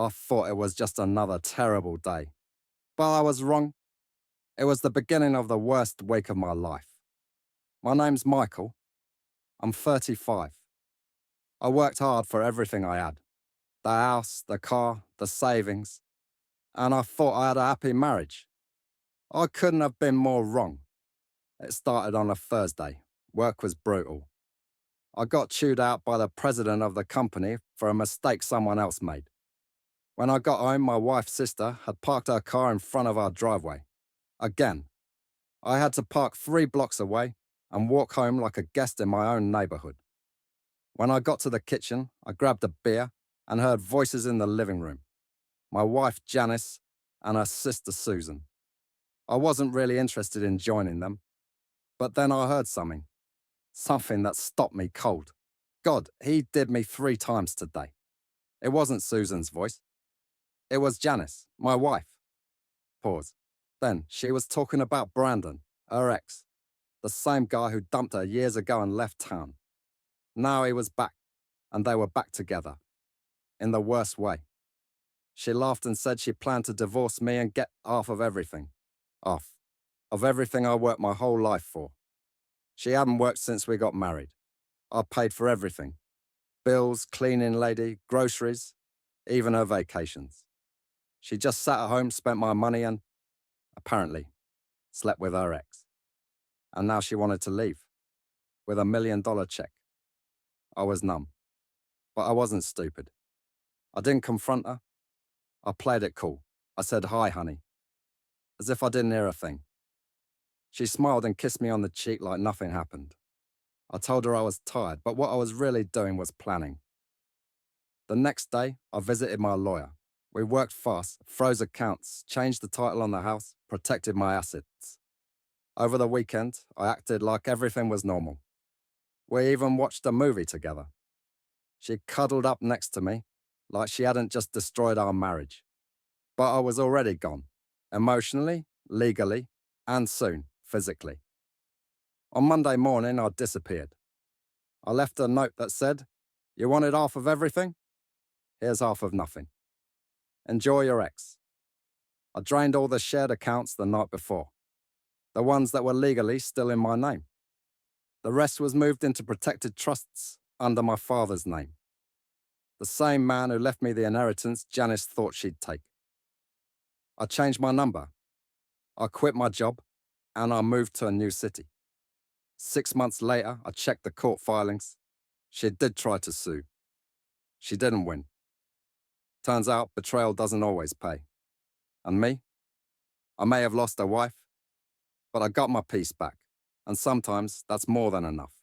I thought it was just another terrible day. But I was wrong. It was the beginning of the worst week of my life. My name's Michael. I'm 35. I worked hard for everything I had. The house, the car, the savings. And I thought I had a happy marriage. I couldn't have been more wrong. It started on a Thursday. Work was brutal. I got chewed out by the president of the company for a mistake someone else made. When I got home, my wife's sister had parked her car in front of our driveway. Again, I had to park 3 blocks away and walk home like a guest in my own neighborhood. When I got to the kitchen, I grabbed a beer and heard voices in the living room. My wife Janice and her sister Susan. I wasn't really interested in joining them, but then I heard something. Something that stopped me cold. God, he did me 3 times today. It wasn't Susan's voice. It was Janice, my wife. Pause. Then she was talking about Brandon, her ex, the same guy who dumped her years ago and left town. Now he was back, and they were back together. In the worst way. She laughed and said she planned to divorce me and get half of everything. Half of everything I worked my whole life for. She hadn't worked since we got married. I paid for everything. Bills, cleaning lady, groceries, even her vacations. She just sat at home, spent my money and, apparently, slept with her ex. And now she wanted to leave. With a $1 million check. I was numb. But I wasn't stupid. I didn't confront her. I played it cool. I said, "Hi, honey." As if I didn't hear a thing. She smiled and kissed me on the cheek like nothing happened. I told her I was tired, but what I was really doing was planning. The next day, I visited my lawyer. We worked fast, froze accounts, changed the title on the house, protected my assets. Over the weekend, I acted like everything was normal. We even watched a movie together. She cuddled up next to me, like she hadn't just destroyed our marriage. But I was already gone, emotionally, legally, and soon, physically. On Monday morning, I disappeared. I left a note that said, "You wanted half of everything? Here's half of nothing. Enjoy your ex." I drained all the shared accounts the night before, the ones that were legally still in my name. The rest was moved into protected trusts under my father's name. The same man who left me the inheritance Janice thought she'd take. I changed my number. I quit my job, and I moved to a new city. 6 months later, I checked the court filings. She did try to sue. She didn't win. Turns out betrayal doesn't always pay. And me? I may have lost a wife, but I got my peace back. And sometimes that's more than enough.